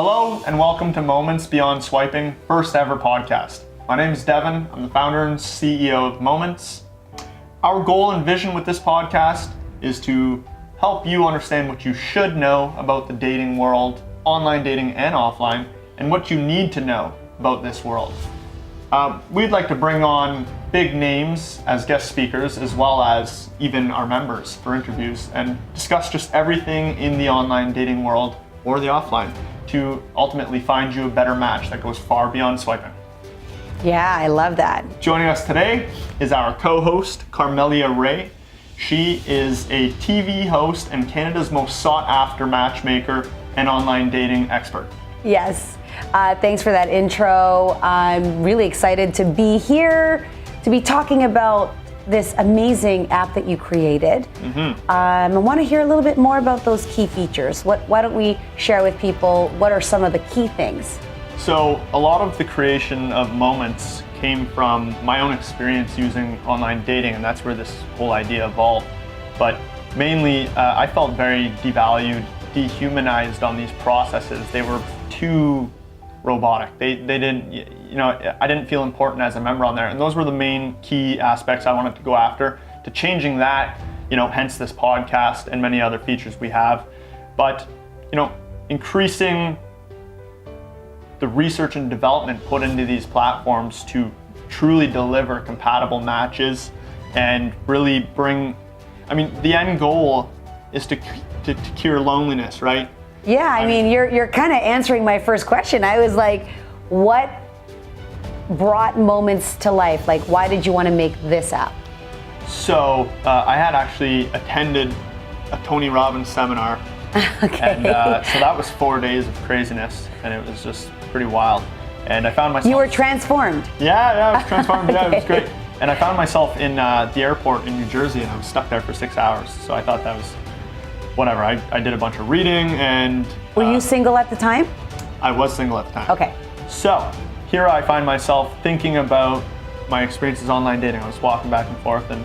Hello and welcome to Moments Beyond Swiping, first ever podcast. My name is Devin. I'm the founder and CEO of Moments. Our goal and vision with this podcast is to help you understand what you should know about the dating world, online dating and offline, and what you need to know about this world. We'd like to bring on big names as guest speakers, as well as even our members for interviews, and discuss just everything in the online dating world or the offline to ultimately find you a better match that goes far beyond swiping. Yeah, I love that. Joining us today is our co-host, Carmelia Ray. She is a TV host and Canada's most sought-after matchmaker and online dating expert. Yes, thanks for that intro. I'm really excited to be here, to be talking about this amazing app that you created. I want to hear a little bit more about those key features. Why don't we share with people what are some of the key things? So a lot of the creation of Moments came from my own experience using online dating, and that's where this whole idea evolved. But mainly, I felt very devalued, dehumanized on these processes. They were too robotic. They didn't, I didn't feel important as a member on there. And those were the main key aspects I wanted to go after, to changing that, hence this podcast and many other features we have. But, increasing the research and development put into these platforms to truly deliver compatible matches and really bring, the end goal is to cure loneliness, right? Yeah, I mean, you're kind of answering my first question. I was like, what brought Moments to life? Like, why did you want to make this app? So I had actually attended a Tony Robbins seminar. Okay. And so that was 4 days of craziness, and it was just pretty wild. And I found myself... You were transformed. Yeah, I was transformed. Okay. Yeah, it was great. And I found myself in the airport in New Jersey, and I was stuck there for 6 hours. So I thought that was whatever. I did a bunch of reading and... Were you single at the time? I was single at the time. Okay. So here I find myself thinking about my experiences online dating. I was walking back and forth, and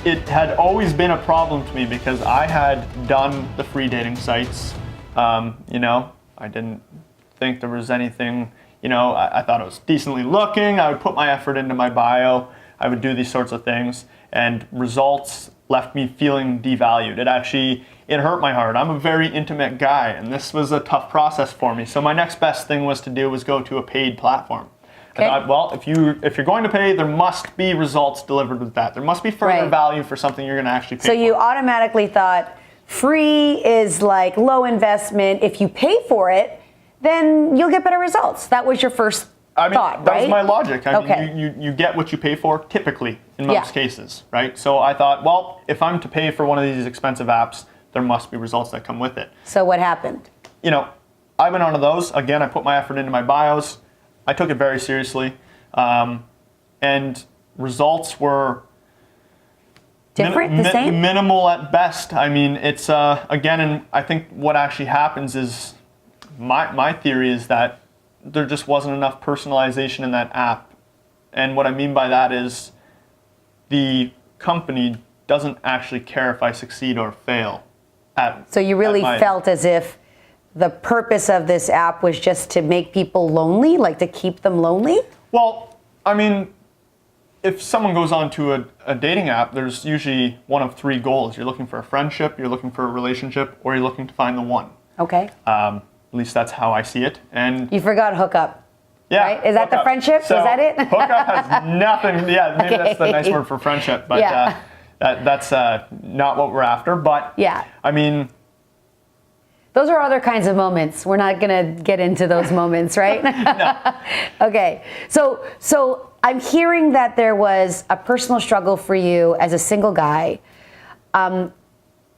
it had always been a problem to me because I had done the free dating sites. I didn't think there was anything, I thought it was decently looking. I would put my effort into my bio. I would do these sorts of things, and results left me feeling devalued. It hurt my heart. I'm a very intimate guy, and this was a tough process for me. So my next best thing was to do was go to a paid platform. Okay. I thought, well, if you're going to pay, there must be results delivered with that. There must be further value for something you're going to actually pay for. So you automatically thought free is like low investment. If you pay for it, then you'll get better results. That was your first thought, right? That was my logic. Okay. You get what you pay for, typically, in most cases, right? So I thought, well, if I'm to pay for one of these expensive apps, there must be results that come with it. So what happened? I went onto those. Again, I put my effort into my bios. I took it very seriously. And results were different, the same? Minimal at best. It's, again, and I think what actually happens is, my theory is that there just wasn't enough personalization in that app. And what I mean by that is the company doesn't actually care if I succeed or fail. So you really felt as if the purpose of this app was just to make people lonely, like to keep them lonely? Well, if someone goes on to a dating app, there's usually one of three goals. You're looking for a friendship, you're looking for a relationship, or you're looking to find the one. Okay. At least that's how I see it. And you forgot hookup. Yeah. Right? Is that the friendship? So is that it? Hookup has nothing. Yeah, maybe that's the nice word for friendship, but that's not what we're after. But yeah. Those are other kinds of moments. We're not going to get into those moments, right? No. Okay. So I'm hearing that there was a personal struggle for you as a single guy.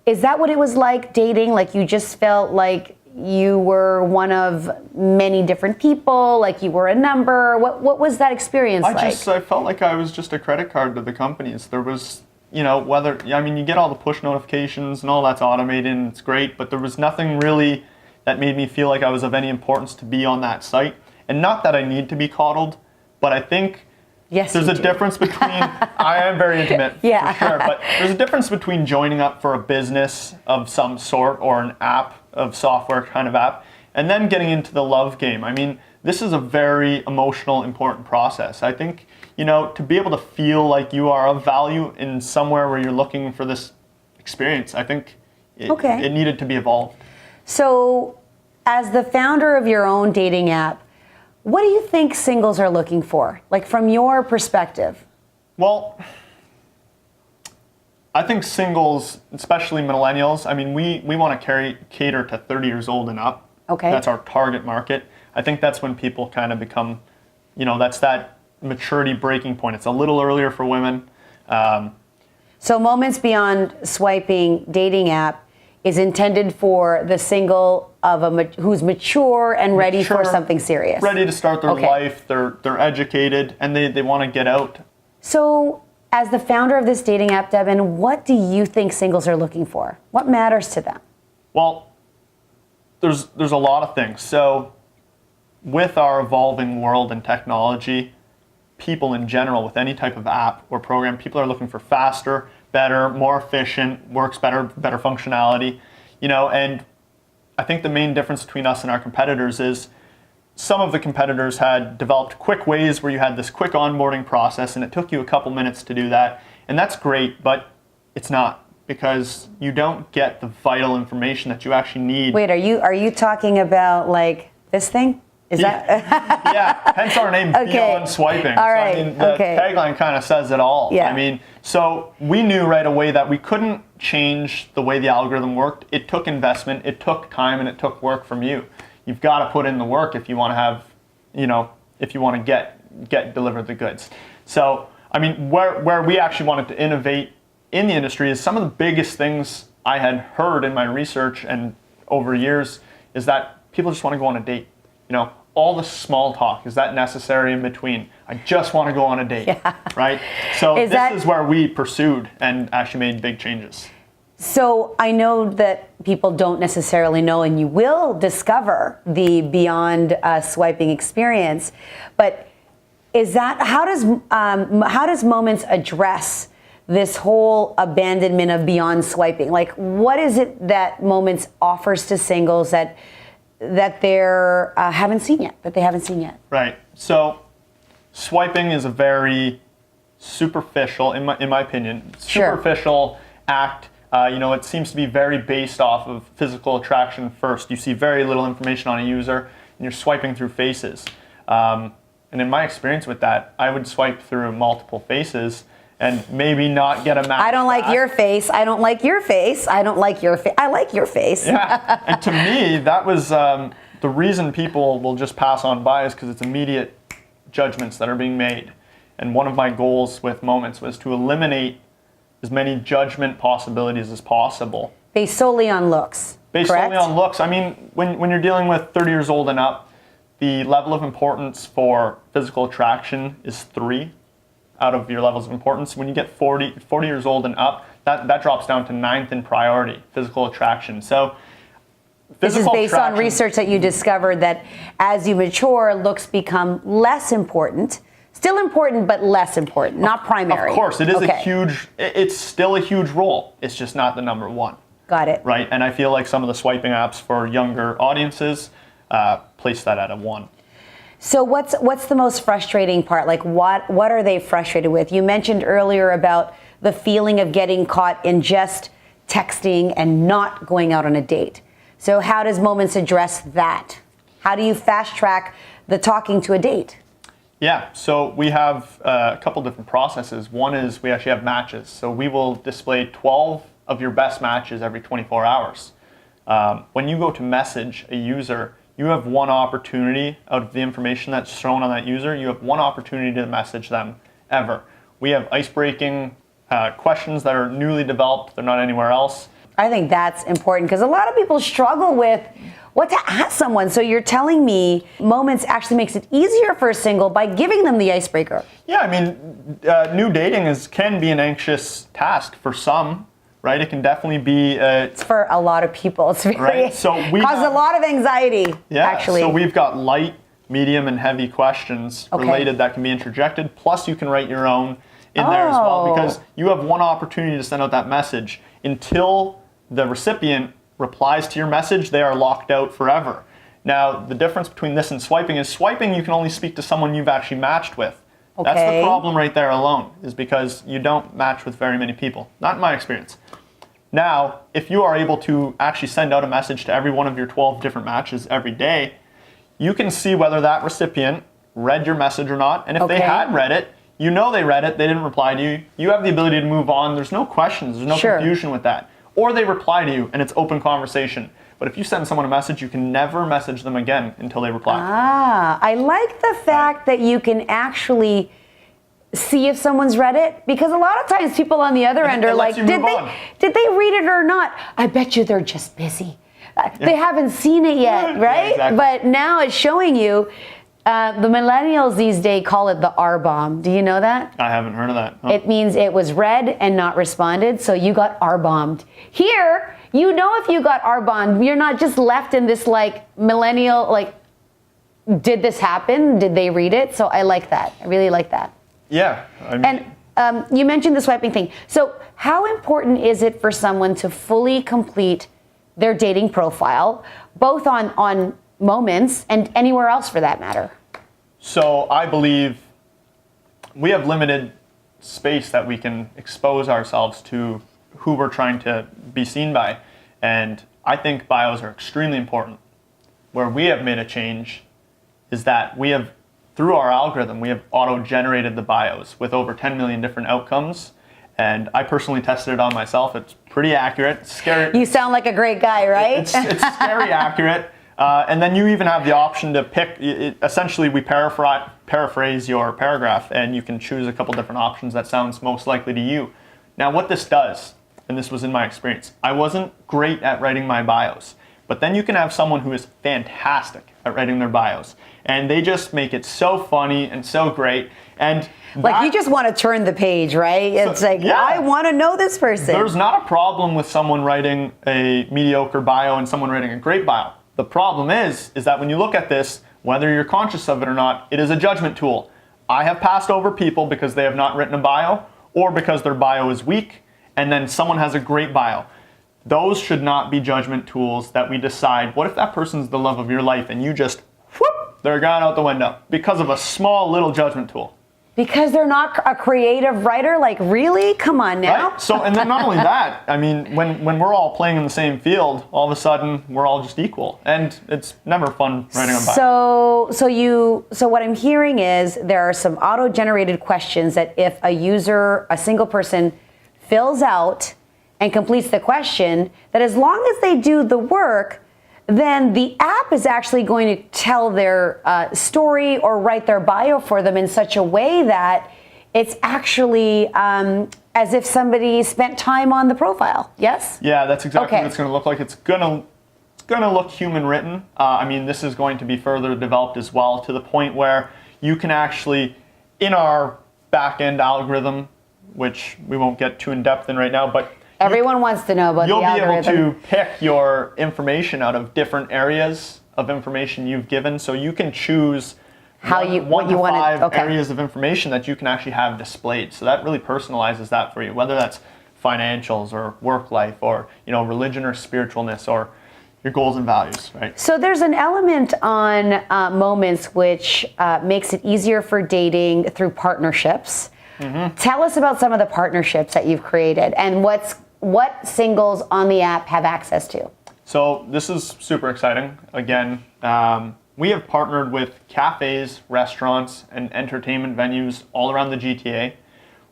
Is that what it was like dating? Like you just felt like you were one of many different people, like you were a number? What was that experience like? I felt like I was just a credit card to the companies. There was, you get all the push notifications and all that's automated and it's great, but there was nothing really that made me feel like I was of any importance to be on that site. And not that I need to be coddled, but I think Yes, there's a difference between, I am very intimate, yeah, for sure, but there's a difference between joining up for a business of some sort or an app of software kind of app and then getting into the love game. I mean, this is a very emotional, important process. I think, to be able to feel like you are of value in somewhere where you're looking for this experience, I think it needed to be evolved. So, as the founder of your own dating app, what do you think singles are looking for? Like, from your perspective? Well, I think singles, especially millennials, I mean, we want to cater to 30 years old and up. Okay. That's our target market. I think that's when people kind of become, that's that maturity breaking point. It's a little earlier for women. So Moments Beyond Swiping dating app is intended for the single who's mature and ready for something serious. Ready to start their life, they're educated, and they want to get out. So, as the founder of this dating app, Devin, what do you think singles are looking for? What matters to them? Well, there's a lot of things. So, with our evolving world and technology, people in general, with any type of app or program, people are looking for faster, better, more efficient, works better functionality, and I think the main difference between us and our competitors is some of the competitors had developed quick ways where you had this quick onboarding process and it took you a couple minutes to do that, and that's great, but it's not, because you don't get the vital information that you actually need. Wait, are you talking about like this thing? Is that? Yeah, hence our name, Beyond Swiping. All right. So, I mean, the tagline kind of says it all. Yeah. I mean, so we knew right away that we couldn't change the way the algorithm worked. It took investment, it took time, and it took work from you. You've got to put in the work if you want to have, if you want to get delivered the goods. So, I mean, where we actually wanted to innovate in the industry is some of the biggest things I had heard in my research and over years is that people just want to go on a date. All the small talk, is that necessary in between? I just want to go on a date, right? So this is where we pursued and actually made big changes. So I know that people don't necessarily know, and you will discover the Beyond Swiping experience, but how does Moments address this whole abandonment of Beyond Swiping? Like, what is it that Moments offers to singles that they haven't seen yet? Right. So swiping is a very superficial, in my opinion, superficial act. It seems to be very based off of physical attraction first. You see very little information on a user, and you're swiping through faces. And in my experience with that, I would swipe through multiple faces and maybe not get a match. I don't like your face. I don't like your face. I don't like your face. I like your face. Yeah. And to me, that was the reason people will just pass on by is because it's immediate judgments that are being made. And one of my goals with Moments was to eliminate as many judgment possibilities as possible. Based solely on looks. Solely on looks. I mean, when you're dealing with 30 years old and up, the level of importance for physical attraction is 3 out of your levels of importance. When you get 40 years old and up, that drops down to 9th in priority, physical attraction. So this is based on research that you discovered that as you mature, looks become less important. Still important, but less important, not primary. Of course, it is it's still a huge role. It's just not the number one. Got it. Right, and I feel like some of the swiping apps for younger audiences place that at a 1. So what's the most frustrating part? Like what are they frustrated with? You mentioned earlier about the feeling of getting caught in just texting and not going out on a date. So how does Moments address that? How do you fast track the talking to a date? Yeah, so we have a couple different processes. One is we actually have matches. So we will display 12 of your best matches every 24 hours. When you go to message a user, you have one opportunity out of the information that's shown on that user, you have one opportunity to message them ever. We have ice-breaking questions that are newly developed. They're not anywhere else. I think that's important because a lot of people struggle with what to ask someone. So you're telling me Moments actually makes it easier for a single by giving them the icebreaker. Yeah, I mean, new dating can be an anxious task for some. Right, it can definitely be. It's for a lot of people. It's very, right? So causes a lot of anxiety. Yeah, actually. So we've got light, medium, and heavy questions related that can be interjected. Plus, you can write your own in there as well because you have one opportunity to send out that message. Until the recipient replies to your message, they are locked out forever. Now, the difference between this and swiping is swiping, you can only speak to someone you've actually matched with. Okay. That's the problem right there alone, is because you don't match with very many people. Not in my experience. Now, if you are able to actually send out a message to every one of your 12 different matches every day, you can see whether that recipient read your message or not. And if they had read it, you know they read it, they didn't reply to you, you have the ability to move on. There's no questions, there's no confusion with that. Or they reply to you and it's open conversation. But if you send someone a message, you can never message them again until they reply. Ah, I like the fact that you can actually see if someone's read it, because a lot of times people on the other end are like, did they read it or not? I bet you they're just busy. They haven't seen it yet, right? Yeah, exactly. But now it's showing you. The millennials these days call it the R-bomb. Do you know that? I haven't heard of that. Oh. It means it was read and not responded, so you got R-bombed. Here, you know if you got R-bombed, you're not just left in this like millennial, like, did this happen? Did they read it? So I like that. I really like that. Yeah. I mean, and you mentioned the swiping thing. So how important is it for someone to fully complete their dating profile, both on Moments and anywhere else for that matter? So I believe we have limited space that we can expose ourselves to who we're trying to be seen by. And I think bios are extremely important. Where we have made a change is that we have, through our algorithm, we have auto-generated the bios with over 10 million different outcomes. And I personally tested it on myself. It's pretty accurate. It's scary. You sound like a great guy, right? It's scary accurate. And then you even have the option to pick, essentially we paraphrase your paragraph and you can choose a couple different options that sounds most likely to you. Now what this does, and this was in my experience, I wasn't great at writing my bios, but then you can have someone who is fantastic at writing their bios and they just make it so funny and so great. And like you just want to turn the page, right? It's like, yeah, I want to know this person. There's not a problem with someone writing a mediocre bio and someone writing a great bio. The problem is that when you look at this, whether you're conscious of it or not, it is a judgment tool. I have passed over people because they have not written a bio or because their bio is weak, and then someone has a great bio. Those should not be judgment tools that we decide, what if that person's the love of your life and you just, whoop, they're gone out the window because of a small little judgment tool. Because they're not a creative writer? Like, really? Come on now. Right? So, and then not only that, I mean, when we're all playing in the same field, all of a sudden we're all just equal, and it's never fun writing a bio. So what I'm hearing is there are some auto-generated questions that if a user, a single person, fills out and completes the question, that as long as they do the work, then the app is actually going to tell their story or write their bio for them in such a way that it's actually as if somebody spent time on the profile. Yes? Yeah, that's exactly what it's going to look like. It's going to look human written. I mean, this is going to be further developed as well to the point where you can actually, in our back-end algorithm, which we won't get too in-depth in right now, but everyone wants to know about the algorithm. You'll be able to pick your information out of different areas of information you've given, so you can choose what you want to 5 areas of information that you can actually have displayed. So that really personalizes that for you, whether that's financials or work life or religion or spiritualness or your goals and values, right? So there's an element on Moments which makes it easier for dating through partnerships. Mm-hmm. Tell us about some of the partnerships that you've created and what singles on the app have access to. So this is super exciting. Again, we have partnered with cafes, restaurants, and entertainment venues all around the GTA.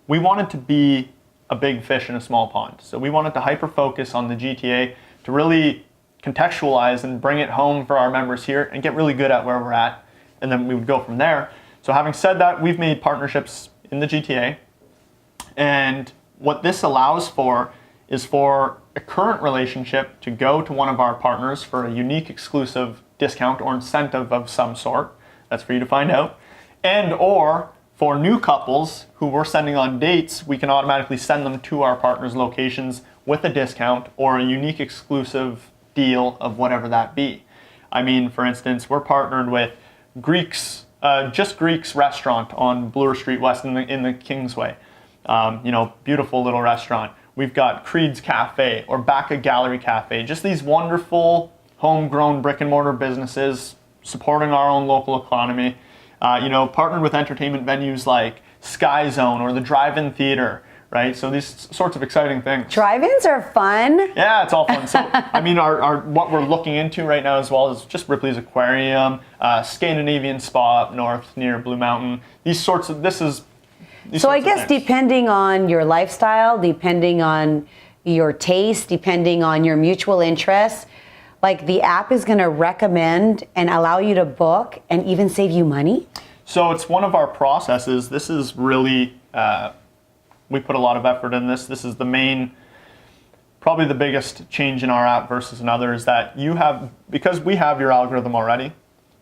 We wanted to be a big fish in a small pond. So we wanted to hyper-focus on the GTA to really contextualize and bring it home for our members here and get really good at where we're at. And then we would go from there. So having said that, we've made partnerships in the GTA. And what this allows for is for a current relationship to go to one of our partners for a unique exclusive discount or incentive of some sort. That's for you to find out. And or for new couples who we're sending on dates, we can automatically send them to our partners' locations with a discount or a unique exclusive deal of whatever that be. I mean, for instance, we're partnered with Just Greeks restaurant on Bloor Street West in the Kingsway. Beautiful little restaurant. We've got Creed's Cafe or Baca Gallery Cafe. Just these wonderful homegrown brick and mortar businesses, supporting our own local economy. Partnered with entertainment venues like Sky Zone or the Drive-In Theater, right? So these sorts of exciting things. Drive-ins are fun. Yeah, it's all fun. So, our what we're looking into right now as well is just Ripley's Aquarium, Scandinavian Spa up north near Blue Mountain. So I guess depending on your lifestyle, depending on your taste, depending on your mutual interests, like the app is going to recommend and allow you to book and even save you money? So it's one of our processes. This is really, we put a lot of effort in this. This is probably the biggest change in our app versus another is that because we have your algorithm already,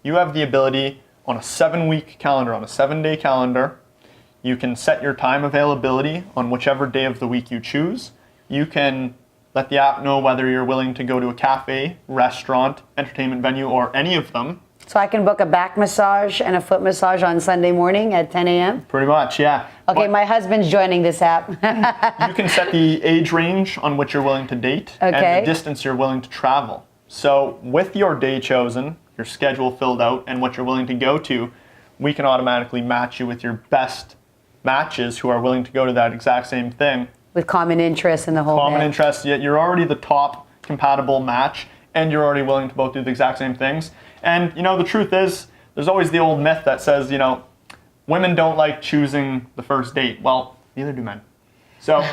you have the ability on a 7-week calendar, on a 7-day calendar, you can set your time availability on whichever day of the week you choose. You can let the app know whether you're willing to go to a cafe, restaurant, entertainment venue, or any of them. So I can book a back massage and a foot massage on Sunday morning at 10 a.m.? Pretty much, yeah. Okay, my husband's joining this app. You can set the age range on which you're willing to date and the distance you're willing to travel. So with your day chosen, your schedule filled out, and what you're willing to go to, we can automatically match you with your best matches who are willing to go to that exact same thing. With common interests in the whole Common interests, yet you're already the top compatible match, and you're already willing to both do the exact same things. And, the truth is, there's always the old myth that says, women don't like choosing the first date. Well, neither do men. So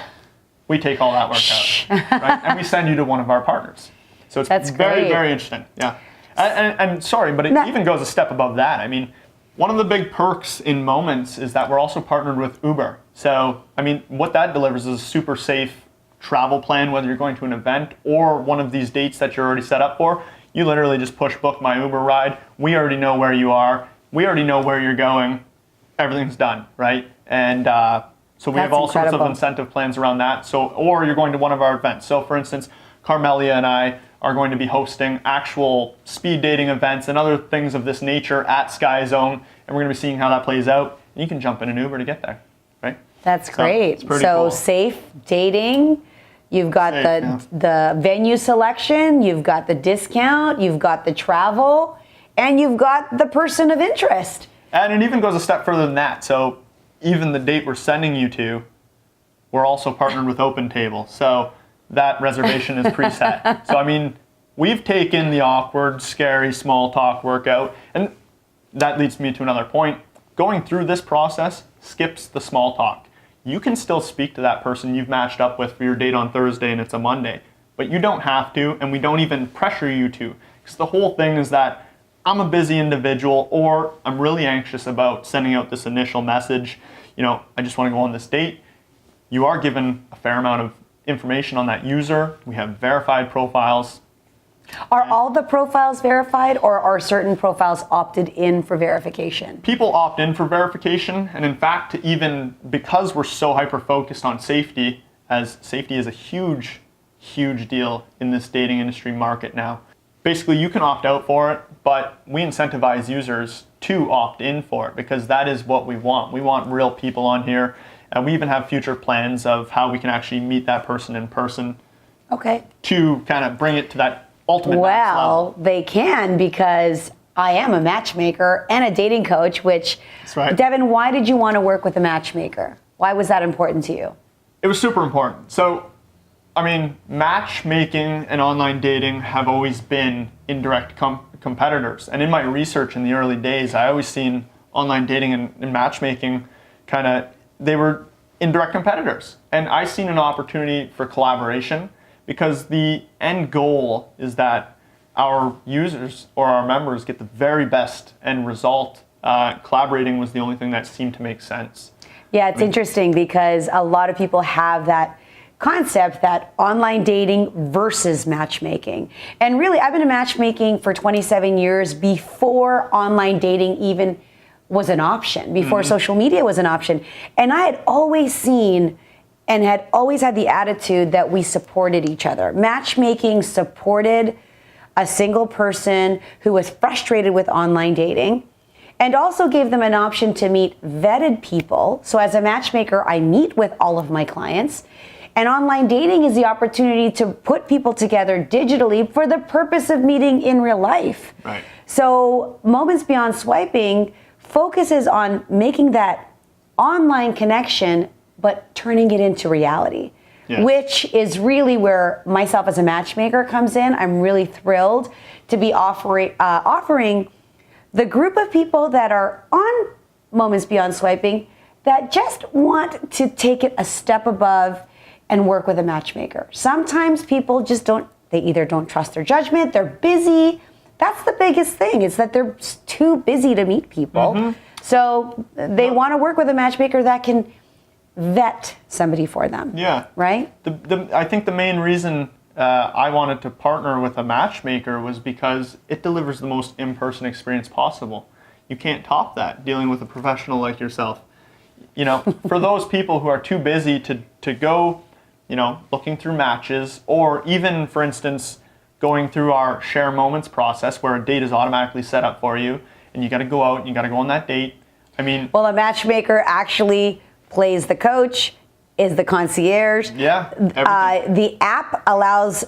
we take all that work out, right? And we send you to one of our partners. So it's very, very interesting. Yeah. And sorry, but it even goes a step above that. One of the big perks in Moments is that we're also partnered with Uber. So, what that delivers is a super safe travel plan, whether you're going to an event or one of these dates that you're already set up for. You literally just push book my Uber ride. We already know where you are. We already know where you're going. Everything's done, right? And so we have all sorts of incentive plans around that. So, or you're going to one of our events. So, for instance, Carmelia and I are going to be hosting actual speed dating events and other things of this nature at Sky Zone, and we're going to be seeing how that plays out. And you can jump in an Uber to get there, right? That's great. So cool. Safe dating. You've got the venue selection, you've got the discount, you've got the travel, and you've got the person of interest. And it even goes a step further than that. So even the date we're sending you to, we're also partnered with OpenTable. So that reservation is preset. So, we've taken the awkward, scary, small talk workout, and that leads me to another point. Going through this process skips the small talk. You can still speak to that person you've matched up with for your date on Thursday and it's a Monday, but you don't have to, and we don't even pressure you to, because the whole thing is that I'm a busy individual, or I'm really anxious about sending out this initial message. I just want to go on this date. You are given a fair amount of information on that user. We have verified profiles. Are all the profiles verified, or are certain profiles opted in for verification? People opt in for verification, and in fact, even because we're so hyper-focused on safety, as safety is a huge, huge deal in this dating industry market now. Basically, you can opt out for it, but we incentivize users to opt in for it, because that is what we want. We want real people on here, and we even have future plans of how we can actually meet that person in person. Okay. To kind of bring it to that ultimate max level. They can, because I am a matchmaker and a dating coach, which, that's right. Devin, why did you want to work with a matchmaker? Why was that important to you? It was super important. So, matchmaking and online dating have always been indirect competitors. And in my research in the early days, I always seen online dating and matchmaking they were indirect competitors. And I seen an opportunity for collaboration, because the end goal is that our users or our members get the very best end result. Collaborating was the only thing that seemed to make sense. Yeah, it's interesting, because a lot of people have that concept that online dating versus matchmaking. And really, I've been in matchmaking for 27 years before online dating even was an option, before social media was an option. And I had always seen and had always had the attitude that we supported each other. Matchmaking supported a single person who was frustrated with online dating, and also gave them an option to meet vetted people. So as a matchmaker, I meet with all of my clients, And online dating is the opportunity to put people together digitally for the purpose of meeting in real life. Right. So Moments Beyond Swiping focuses on making that online connection, but turning it into reality. Yeah. Which is really where myself as a matchmaker comes in. I'm really thrilled to be offering the group of people that are on Moments Beyond Swiping that just want to take it a step above and work with a matchmaker. Sometimes people just they either don't trust their judgment, they're busy. That's the biggest thing, is that they're too busy to meet people. Mm-hmm. So they want to work with a matchmaker that can vet somebody for them. Yeah. Right? I think the main reason I wanted to partner with a matchmaker was because it delivers the most in-person experience possible. You can't top that, dealing with a professional like yourself. You know, for those people who are too busy to go, you know, looking through matches, or even, for instance, going through our share moments process where a date is automatically set up for you and you got to go out and you got to go on that date. I mean, well, a matchmaker actually plays the coach, is the concierge. Yeah. The app allows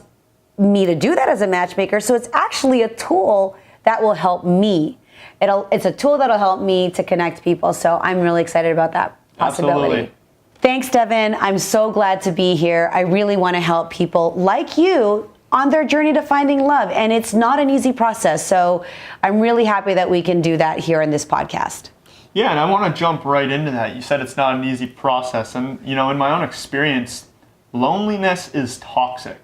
me to do that as a matchmaker, so it's actually a tool that will help me. It's a tool that'll help me to connect people, so I'm really excited about that possibility. Absolutely. Thanks, Devin. I'm so glad to be here. I really want to help people like you on their journey to finding love, and it's not an easy process, so I'm really happy that we can do that here in this podcast. Yeah, and I want to jump right into that. You said it's not an easy process, and you know, in my own experience, loneliness is toxic.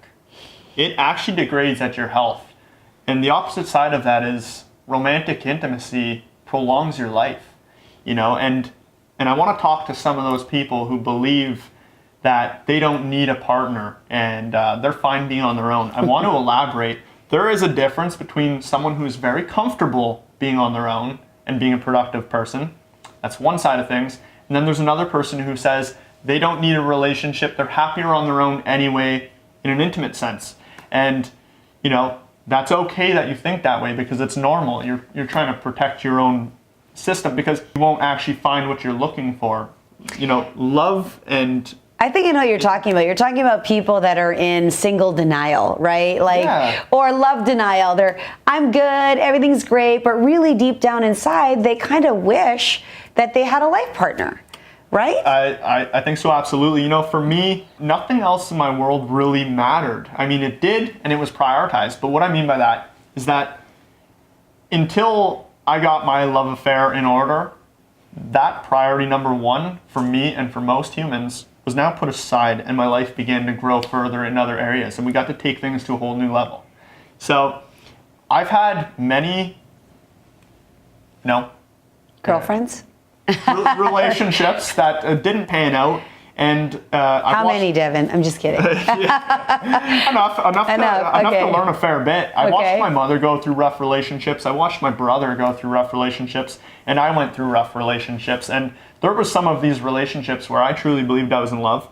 It actually degrades at your health, and the opposite side of that is romantic intimacy prolongs your life. You know, and I want to talk to some of those people who believe that they don't need a partner and they're fine being on their own. I want to elaborate. There is a difference between someone who's very comfortable being on their own and being a productive person. That's one side of things. And then there's another person who says they don't need a relationship. They're happier on their own anyway, in an intimate sense. And, you know, that's okay that you think that way, because it's normal. You're trying to protect your own system, because you won't actually find what you're looking for. You know, love and... I think I know what you're talking about. You're talking about people that are in single denial, right? Like, yeah. Or love denial. I'm good, everything's great, but really deep down inside, they kind of wish that they had a life partner, right? I think so, absolutely. You know, for me, nothing else in my world really mattered. I mean, it did, and it was prioritized. But what I mean by that is that until I got my love affair in order, that priority number one for me and for most humans was now put aside, and my life began to grow further in other areas, and we got to take things to a whole new level. So I've had many, girlfriends? Relationships that didn't pan out. And how many, Devin? I'm just kidding. Enough to learn a fair bit. I watched my mother go through rough relationships. I watched my brother go through rough relationships, and I went through rough relationships. And there were some of these relationships where I truly believed I was in love.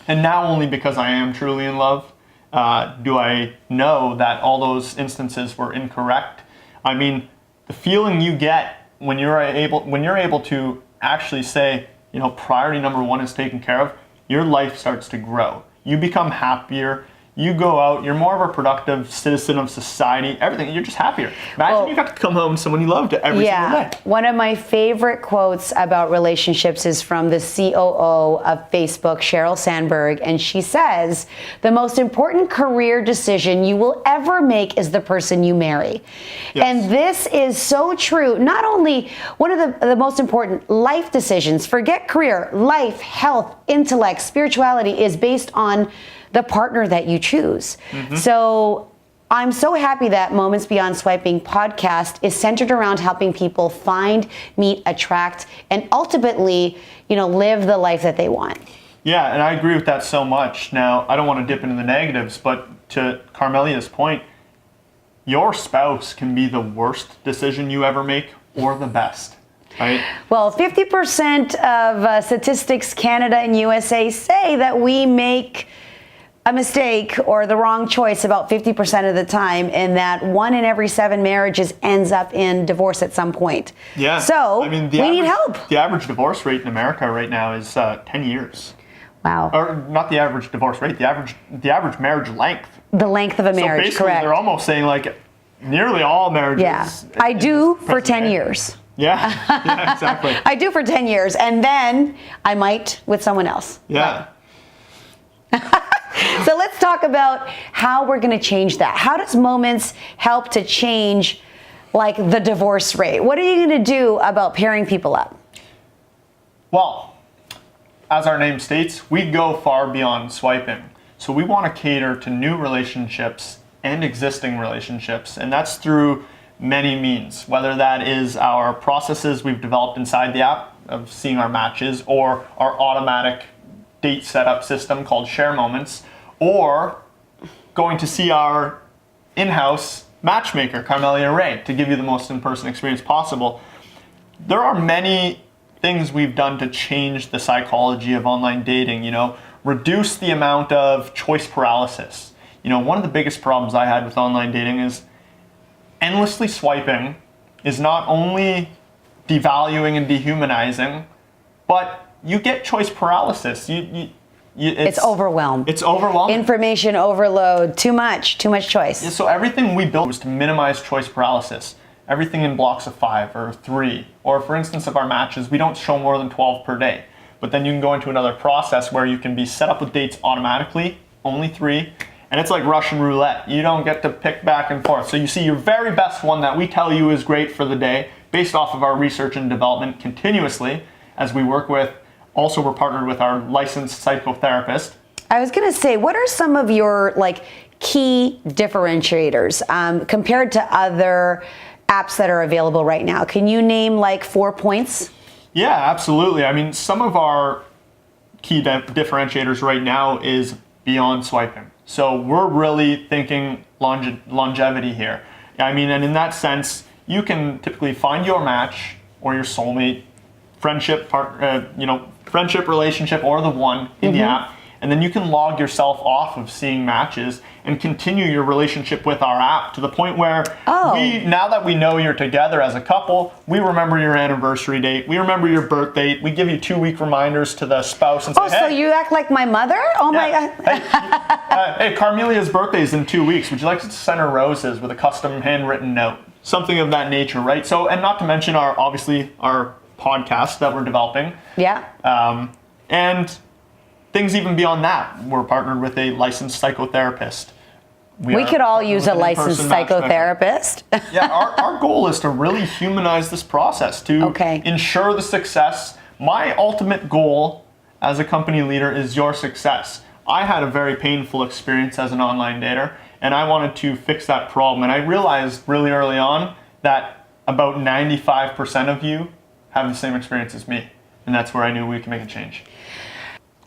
And now, only because I am truly in love, do I know that all those instances were incorrect. I mean, the feeling you get when you're able to actually say, you know, priority number one is taken care of, your life starts to grow. You become happier. You go out, you're more of a productive citizen of society, everything, you're just happier. Imagine you got to come home to someone you loved every single day. One of my favorite quotes about relationships is from the COO of Facebook, Sheryl Sandberg, and she says, the most important career decision you will ever make is the person you marry. Yes. And this is so true. Not only one of the most important life decisions, forget career, life, health, intellect, spirituality is based on the partner that you choose. Mm-hmm. So I'm so happy that Moments Beyond Swiping podcast is centered around helping people find, meet, attract, and ultimately, live the life that they want. Yeah, and I agree with that so much. Now, I don't want to dip into the negatives, but to Carmelia's point, your spouse can be the worst decision you ever make or the best. Right? Well, 50% of Statistics Canada and USA say that we make a mistake or the wrong choice about 50% of the time, and that 1 in every 7 marriages ends up in divorce at some point. Yeah. So we need help. The average divorce rate in America right now is 10 years. Wow. Or not the average divorce rate, the average marriage length. The length of a So marriage, basically, correct. they're almost saying like nearly all marriages. Yeah. I do for 10 day. years. Yeah, exactly. I do for 10 years, and then I might with someone else. Yeah. So let's talk about how we're going to change that. How does Moments help to change like the divorce rate? What are you going to do about pairing people up? Well, as our name states, we go far beyond swiping. So we want to cater to new relationships and existing relationships, and that's through many means, whether that is our processes we've developed inside the app of seeing our matches, or our automatic date setup system called Share Moments, or going to see our in-house matchmaker, Carmelia Ray, to give you the most in-person experience possible. There are many things we've done to change the psychology of online dating, reduce the amount of choice paralysis. One of the biggest problems I had with online dating is endlessly swiping is not only devaluing and dehumanizing, but you get choice paralysis. It's overwhelmed. It's overwhelming. Information overload, too much choice. Yeah, so everything we built was to minimize choice paralysis. Everything in blocks of 5 or 3. Or for instance of our matches, we don't show more than 12 per day. But then you can go into another process where you can be set up with dates automatically, only 3. And it's like Russian roulette. You don't get to pick back and forth. So you see your very best one that we tell you is great for the day based off of our research and development continuously as we work with. Also, we're partnered with our licensed psychotherapist. I was going to say, what are some of your key differentiators compared to other apps that are available right now? Can you name 4 points? Yeah, absolutely. I mean, some of our key differentiators right now is beyond swiping. So we're really thinking longevity here. I mean, and in that sense, you can typically find your match or your soulmate, friendship relationship, or the one in the app, and then you can log yourself off of seeing matches and continue your relationship with our app to the point where now that we know you're together as a couple, we remember your anniversary date, we remember your birth date, we give you 2-week reminders to the spouse and say, so you act like my mother? Oh my God. Hey, Carmelia's birthday is in 2 weeks. Would you like to send her roses with a custom handwritten note? Something of that nature, right? So, and not to mention our podcast that we're developing. Yeah. And things even beyond that. We're partnered with a licensed psychotherapist. We could all use a licensed psychotherapist. Yeah, our goal is to really humanize this process, to ensure the success. My ultimate goal as a company leader is your success. I had a very painful experience as an online dater, and I wanted to fix that problem. And I realized really early on that about 95% of you have the same experience as me. And that's where I knew we can make a change.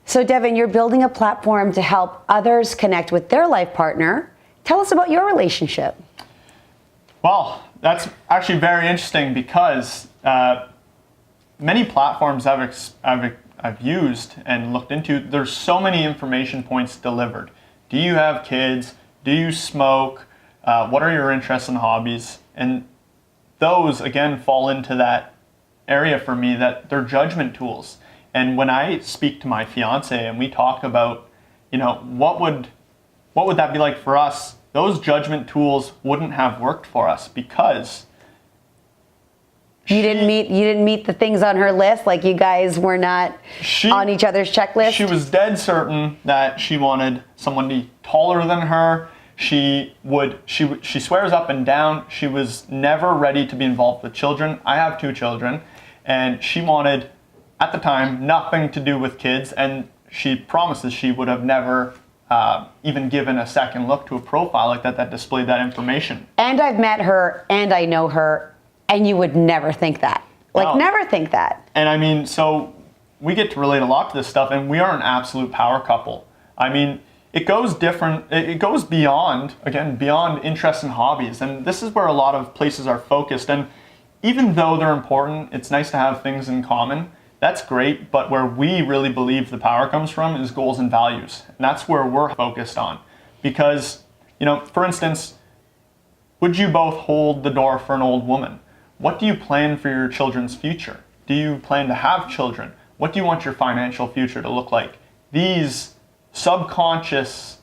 So Devin, you're building a platform to help others connect with their life partner. Tell us about your relationship. Well, that's actually very interesting because many platforms I've used and looked into, there's so many information points delivered. Do you have kids? Do you smoke? What are your interests and hobbies? And those, again, fall into that area for me that they're judgment tools. And when I speak to my fiance and we talk about, what would that be like for us? Those judgment tools wouldn't have worked for us because you didn't meet the things on her list, like you guys were not on each other's checklist. She was dead certain that she wanted someone to be taller than her. She swears up and down she was never ready to be involved with children. I have 2 children. And she wanted, at the time, nothing to do with kids, and she promises she would have never even given a second look to a profile like that displayed that information. And I've met her, and I know her, and you would never think that. Never think that. And I mean, so we get to relate a lot to this stuff, and we are an absolute power couple. I mean, it goes beyond interests and hobbies, and this is where a lot of places are focused. And even though they're important, it's nice to have things in common. That's great, but where we really believe the power comes from is goals and values. And that's where we're focused on. Because, for instance, would you both hold the door for an old woman? What do you plan for your children's future? Do you plan to have children? What do you want your financial future to look like? these subconscious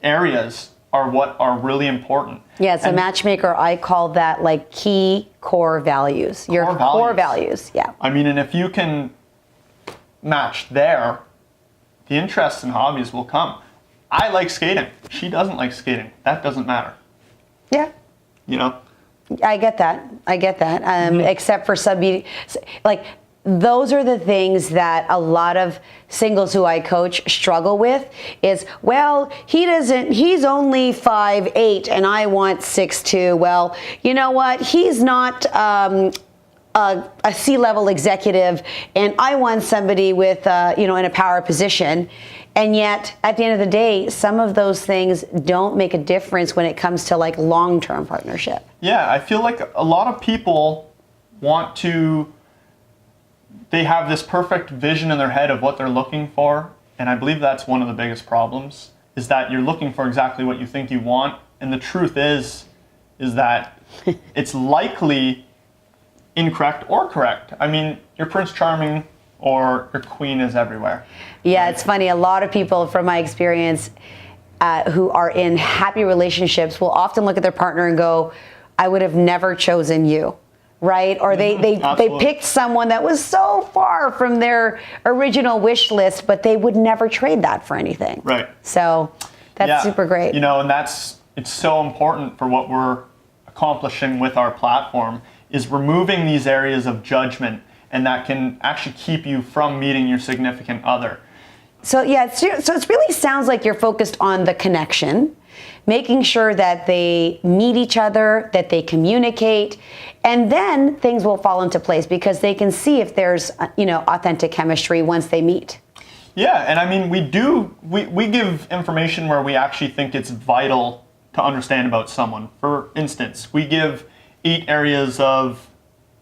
areas are what are really important. Yeah, as a matchmaker, I call that like key core values. Your core values, yeah. I mean, and if you can match there, the interests and hobbies will come. I like skating. She doesn't like skating. That doesn't matter. Yeah. You know? I get that. Except for like, those are the things that a lot of singles who I coach struggle with is, well, he's only 5'8" and I want 6'2". Well, you know what? He's not a C-level executive and I want somebody with, in a power position. And yet, at the end of the day, some of those things don't make a difference when it comes to like long-term partnership. Yeah, I feel like a lot of people they have this perfect vision in their head of what they're looking for. And I believe that's one of the biggest problems, is that you're looking for exactly what you think you want. And the truth is that it's likely incorrect or correct. I mean, your Prince Charming or your queen is everywhere. Yeah, it's funny. A lot of people, from my experience, who are in happy relationships will often look at their partner and go, I would have never chosen you. Right? Or they picked someone that was so far from their original wish list, but they would never trade that for anything. Right. So that's super great. And it's so important for what we're accomplishing with our platform, is removing these areas of judgment, and that can actually keep you from meeting your significant other. So it really sounds like you're focused on the connection, making sure that they meet each other, that they communicate, and then things will fall into place because they can see if there's, authentic chemistry once they meet. Yeah, and I mean, we give information where we actually think it's vital to understand about someone. For instance, we give 8 areas of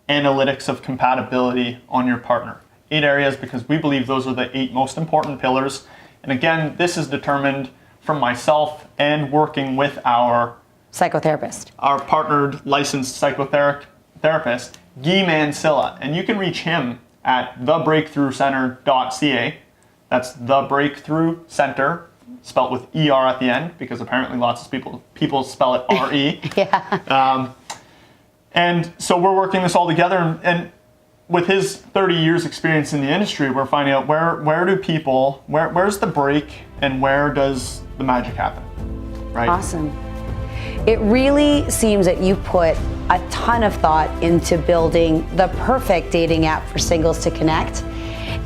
analytics of compatibility on your partner. 8 areas because we believe those are the 8 most important pillars. And again, this is determined from myself and working with our psychotherapist, our partnered licensed psychotherapist, Guy Mansilla. And you can reach him at thebreakthroughcenter.ca. That's the Breakthrough Center, spelt with ER at the end, because apparently lots of people spell it RE. Yeah. And so we're working this all together, and with his 30 years experience in the industry, we're finding out where's the break and where does the magic happen, right? Awesome. It really seems that you put a ton of thought into building the perfect dating app for singles to connect.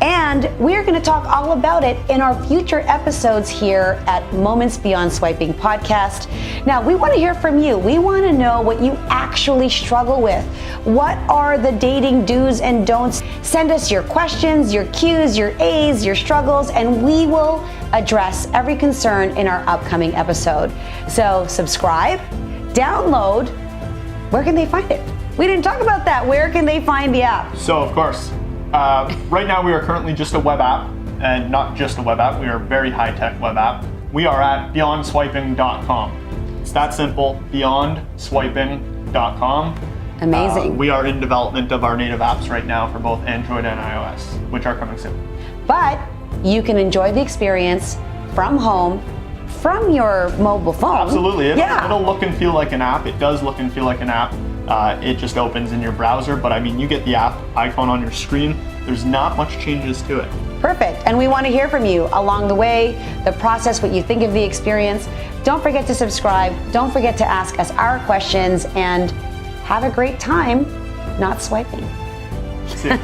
And we're going to talk all about it in our future episodes here at Moments Beyond Swiping podcast. Now, we want to hear from you. We want to know what you actually struggle with. What are the dating do's and don'ts? Send us your questions, your Q's, your A's, your struggles, and we will address every concern in our upcoming episode. So subscribe, download. Where can they find it? We didn't talk about that. Where can they find the app? So, of course, right now we are currently just a web app, and not just a web app, we are a very high-tech web app. We are at beyondswiping.com. It's that simple, beyondswiping.com. Amazing. We are in development of our native apps right now for both Android and iOS, which are coming soon. But you can enjoy the experience from home, from your mobile phone. Absolutely. It'll look and feel like an app. It does look and feel like an app. It just opens in your browser, but I mean, you get the app icon on your screen. There's not much changes to it. Perfect. And we want to hear from you along the way, the process, what you think of the experience. Don't forget to subscribe. Don't forget to ask us our questions, and have a great time not swiping. See you.